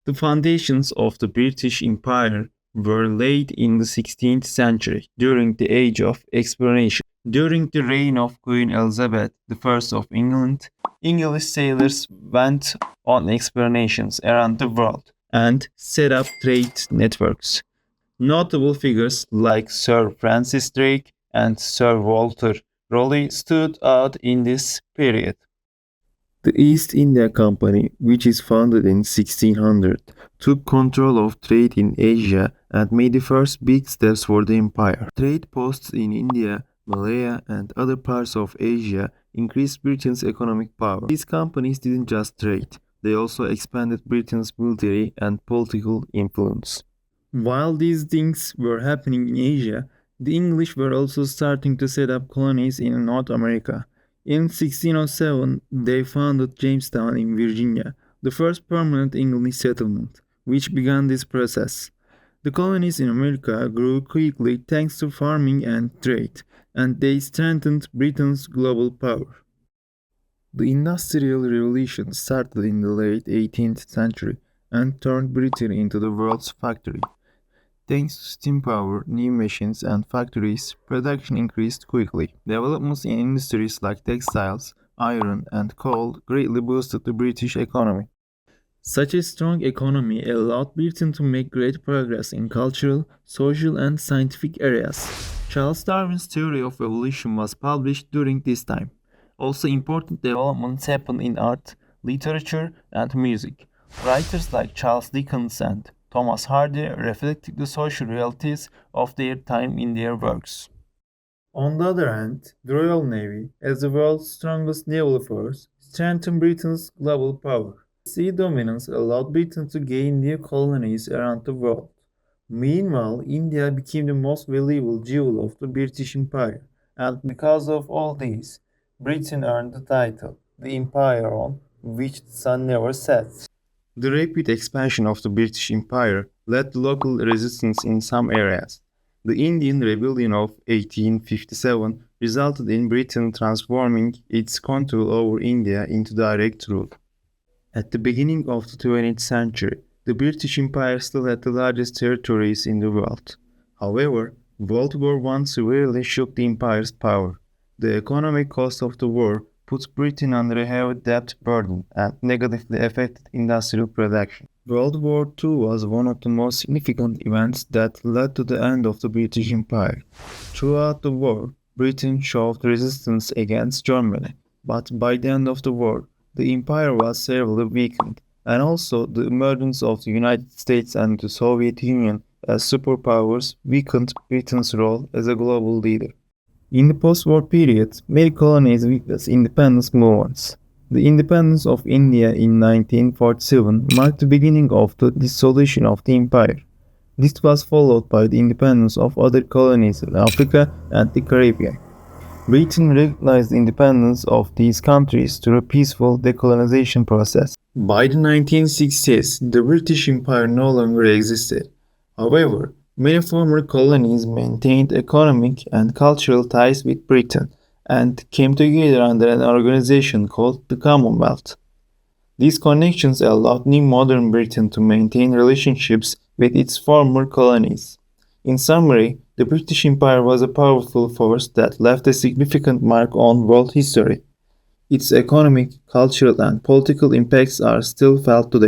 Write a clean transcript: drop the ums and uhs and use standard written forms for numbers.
The foundations of the British Empire were laid in the 16th century during the Age of Exploration. During the reign of Queen Elizabeth I of England, English sailors went on explorations around the world and set up trade networks. Notable figures like Sir Francis Drake and Sir Walter Raleigh stood out in this period. The East India Company, which is founded in 1600, took control of trade in Asia and made the first big steps for the empire. Trade posts in India, Malaya, and other parts of Asia increased Britain's economic power. These companies didn't just trade, they also expanded Britain's military and political influence. While these things were happening in Asia, the English were also starting to set up colonies in North America. In 1607, they founded Jamestown in Virginia, the first permanent English settlement, which began this process. The colonies in America grew quickly thanks to farming and trade, and they strengthened Britain's global power. The Industrial Revolution started in the late 18th century and turned Britain into the world's factory. Thanks to steam power, new machines, and factories, production increased quickly. Developments in industries like textiles, iron, and coal greatly boosted the British economy. Such a strong economy allowed Britain to make great progress in cultural, social, and scientific areas. Charles Darwin's theory of evolution was published during this time. Also, important developments happened in art, literature, and music. Writers like Charles Dickens and Thomas Hardy reflected the social realities of their time in their works. On the other hand, the Royal Navy, as the world's strongest naval force, strengthened Britain's global power. Sea dominance allowed Britain to gain new colonies around the world. Meanwhile, India became the most valuable jewel of the British Empire, and because of all this, Britain earned the title, the Empire on which the sun never sets. The rapid expansion of the British Empire led to local resistance in some areas. The Indian Rebellion of 1857 resulted in Britain transforming its control over India into direct rule. At the beginning of the 20th century, the British Empire still had the largest territories in the world. However, World War I severely shook the empire's power. The economic cost of the war put Britain under a heavy debt burden and negatively affected industrial production. World War II was one of the most significant events that led to the end of the British Empire. Throughout the war, Britain showed resistance against Germany, but by the end of the war, the empire was severely weakened, and also the emergence of the United States and the Soviet Union as superpowers weakened Britain's role as a global leader. In the post-war period, many colonies witnessed independence movements. The independence of India in 1947 marked the beginning of the dissolution of the empire. This was followed by the independence of other colonies in Africa and the Caribbean. Britain recognized the independence of these countries through a peaceful decolonization process. By the 1960s, the British Empire no longer existed. However, many former colonies maintained economic and cultural ties with Britain and came together under an organization called the Commonwealth. These connections allowed new modern Britain to maintain relationships with its former colonies. In summary, the British Empire was a powerful force that left a significant mark on world history. Its economic, cultural, and political impacts are still felt today.